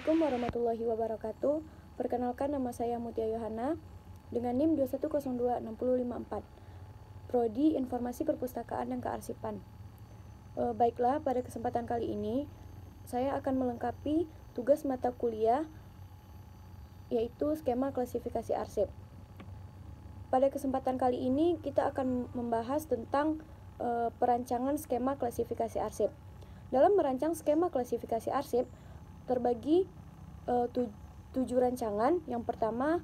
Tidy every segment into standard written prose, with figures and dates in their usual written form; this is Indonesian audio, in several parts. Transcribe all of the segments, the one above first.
Assalamualaikum warahmatullahi wabarakatuh. Perkenalkan, nama saya Mutia Yohana dengan NIM 2102654, Prodi Informasi Perpustakaan dan Kearsipan. Baiklah, pada kesempatan kali ini saya akan melengkapi tugas mata kuliah yaitu skema klasifikasi arsip. Pada kesempatan kali ini kita akan membahas tentang perancangan skema klasifikasi arsip. Dalam merancang skema klasifikasi arsip terbagi 7 rancangan. Yang pertama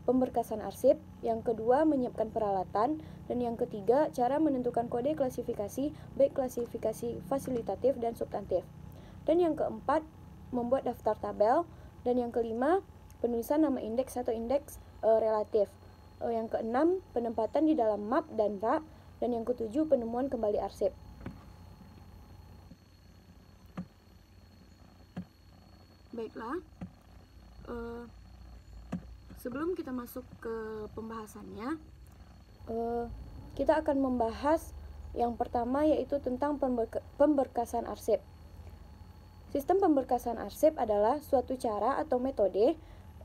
pemberkasan arsip, yang kedua menyiapkan peralatan, dan yang ketiga cara menentukan kode klasifikasi baik klasifikasi fasilitatif dan substantif, dan yang keempat membuat daftar tabel, dan yang kelima penulisan nama indeks atau indeks relatif, yang keenam penempatan di dalam map dan rak, dan yang ketujuh penemuan kembali arsip. Baiklah, sebelum kita masuk ke pembahasannya, kita akan membahas yang pertama yaitu tentang pemberkasan arsip. Sistem pemberkasan arsip adalah suatu cara atau metode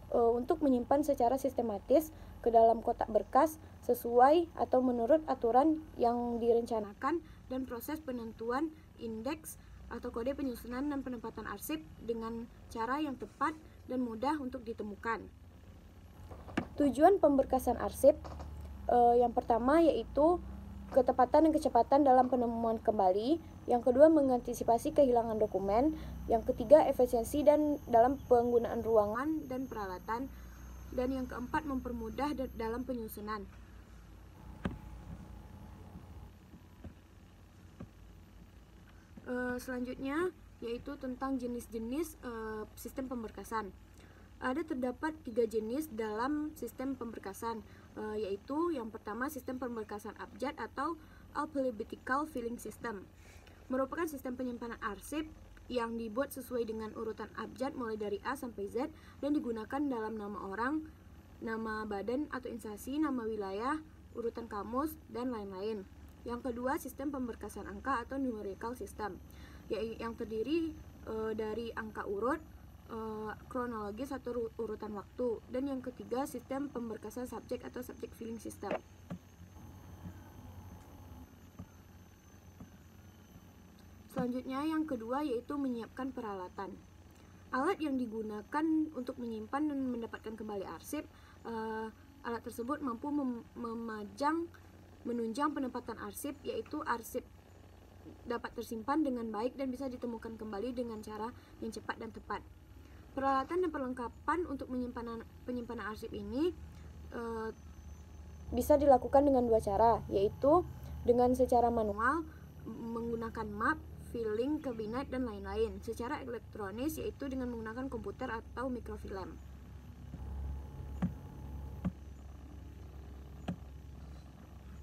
untuk menyimpan secara sistematis ke dalam kotak berkas sesuai atau menurut aturan yang direncanakan dan proses penentuan indeks atau kode penyusunan dan penempatan arsip dengan cara yang tepat dan mudah untuk ditemukan. Tujuan pemberkasan arsip yang pertama yaitu ketepatan dan kecepatan dalam penemuan kembali, yang kedua mengantisipasi kehilangan dokumen, yang ketiga efisiensi dan dalam penggunaan ruangan dan peralatan, dan yang keempat mempermudah dalam penyusunan. Selanjutnya yaitu tentang jenis-jenis sistem pemberkasan. Terdapat 3 jenis dalam sistem pemberkasan, yaitu yang pertama sistem pemberkasan abjad atau alphabetical filling system. Merupakan sistem penyimpanan arsip yang dibuat sesuai dengan urutan abjad mulai dari A sampai Z dan digunakan dalam nama orang, nama badan atau instansi, nama wilayah, urutan kamus, dan lain-lain. Yang kedua, sistem pemberkasan angka atau numerical system, yang terdiri dari angka urut, kronologis atau urutan waktu, dan yang ketiga, sistem pemberkasan subjek atau subject filling system. Selanjutnya, yang kedua yaitu menyiapkan peralatan. Alat yang digunakan untuk menyimpan dan mendapatkan kembali arsip, alat tersebut mampu menunjang penempatan arsip, yaitu arsip dapat tersimpan dengan baik dan bisa ditemukan kembali dengan cara yang cepat dan tepat. Peralatan dan perlengkapan untuk penyimpanan arsip ini bisa dilakukan dengan 2 cara, yaitu dengan secara manual menggunakan map, filling, kabinet, dan lain-lain, secara elektronis yaitu dengan menggunakan komputer atau mikrofilm.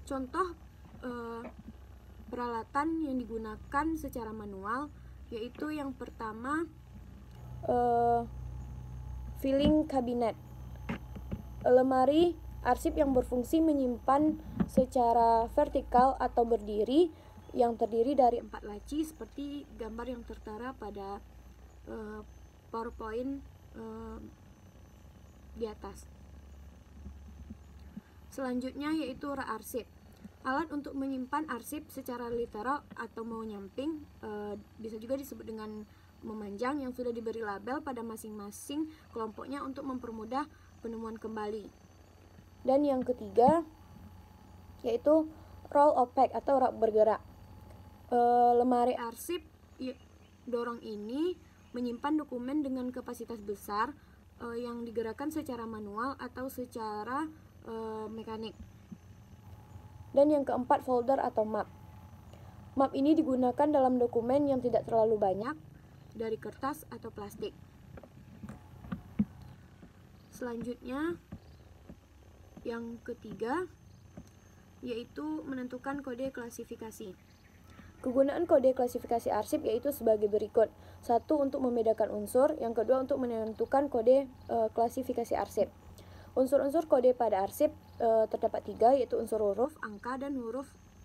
Contoh peralatan yang digunakan secara manual yaitu yang pertama filling cabinet, lemari arsip yang berfungsi menyimpan secara vertikal atau berdiri yang terdiri dari 4 laci seperti gambar yang tertera pada PowerPoint di atas. Selanjutnya yaitu rak arsip. Alat untuk menyimpan arsip secara literal atau menyamping, bisa juga disebut dengan memanjang, yang sudah diberi label pada masing-masing kelompoknya untuk mempermudah penemuan kembali. Dan yang ketiga yaitu roll opaque atau rak bergerak. Lemari arsip dorong ini menyimpan dokumen dengan kapasitas besar yang digerakkan secara manual atau secara mekanik. Dan yang keempat folder atau map. Map ini digunakan dalam dokumen yang tidak terlalu banyak dari kertas atau plastik. Selanjutnya yang ketiga yaitu menentukan kode klasifikasi. Kegunaan kode klasifikasi arsip yaitu sebagai berikut. 1. Untuk membedakan unsur, yang kedua untuk menentukan kode klasifikasi arsip. Unsur-unsur kode pada arsip terdapat 3, yaitu unsur huruf, angka, dan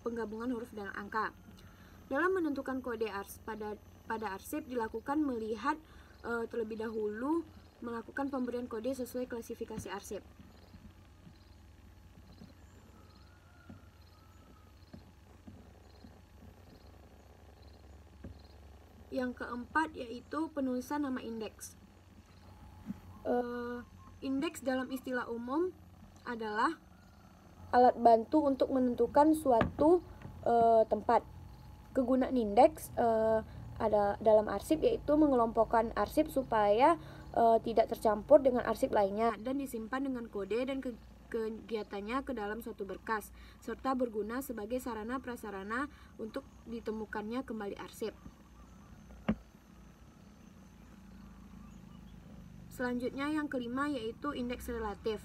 penggabungan huruf dan angka. Dalam menentukan kode pada arsip dilakukan melihat terlebih dahulu melakukan pemberian kode sesuai klasifikasi arsip. Yang keempat yaitu penulisan nama indeks. Indeks dalam istilah umum adalah alat bantu untuk menentukan suatu tempat. Kegunaan indeks ada dalam arsip yaitu mengelompokkan arsip supaya tidak tercampur dengan arsip lainnya dan disimpan dengan kode dan kegiatannya ke dalam suatu berkas, serta berguna sebagai sarana prasarana untuk ditemukannya kembali arsip. Selanjutnya yang kelima yaitu indeks relatif.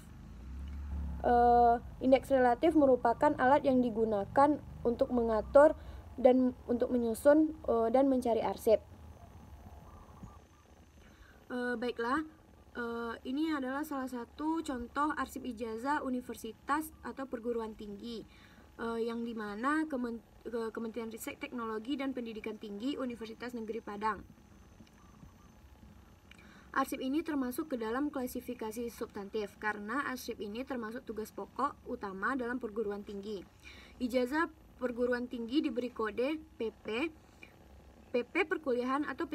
Indeks relatif merupakan alat yang digunakan untuk mengatur dan untuk menyusun dan mencari arsip. Baiklah, ini adalah salah satu contoh arsip ijazah universitas atau perguruan tinggi, yang dimana Kementerian Riset Teknologi dan Pendidikan Tinggi Universitas Negeri Padang. Arsip ini termasuk ke dalam klasifikasi substantif karena arsip ini termasuk tugas pokok utama dalam perguruan tinggi. Ijazah perguruan tinggi diberi kode PP, PP perkuliahan atau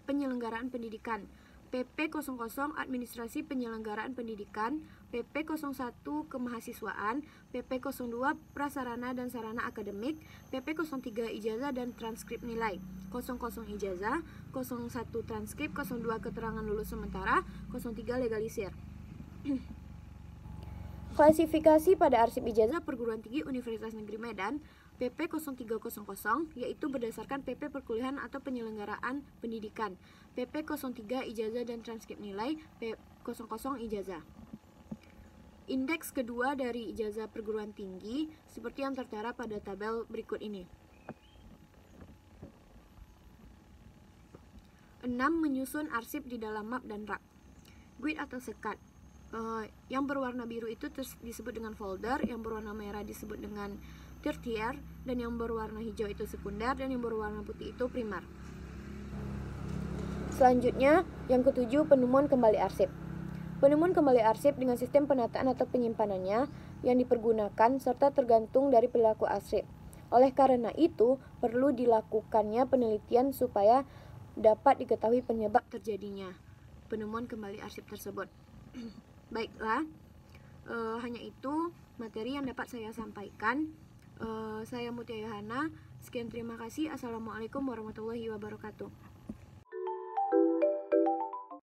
penyelenggaraan pendidikan, PP 00 administrasi penyelenggaraan pendidikan, PP 01 kemahasiswaan, PP 02 prasarana dan sarana akademik, PP 03 ijazah dan transkrip nilai, 00 ijazah, 01 transkrip, 02 keterangan lulus sementara, 03 legalisir. Klasifikasi pada arsip ijazah perguruan tinggi Universitas Negeri Medan PP 0300 yaitu berdasarkan PP perkuliahan atau penyelenggaraan pendidikan, PP 03 ijazah dan transkrip nilai, P00 ijazah. Indeks kedua dari ijazah perguruan tinggi seperti yang tertera pada tabel berikut ini. 6. Menyusun arsip di dalam map dan rak. Guide atau sekat. Yang berwarna biru itu disebut dengan folder, yang berwarna merah disebut dengan tertier, dan yang berwarna hijau itu sekunder, dan yang berwarna putih itu primer. Selanjutnya, yang ketujuh, penemuan kembali arsip. Penemuan kembali arsip dengan sistem penataan atau penyimpanannya yang dipergunakan serta tergantung dari perilaku arsip. Oleh karena itu, perlu dilakukannya penelitian supaya dapat diketahui penyebab terjadinya penemuan kembali arsip tersebut. Baiklah, hanya itu materi yang dapat saya sampaikan. Saya Mutia Yohana. Sekian, terima kasih. Assalamualaikum warahmatullahi wabarakatuh.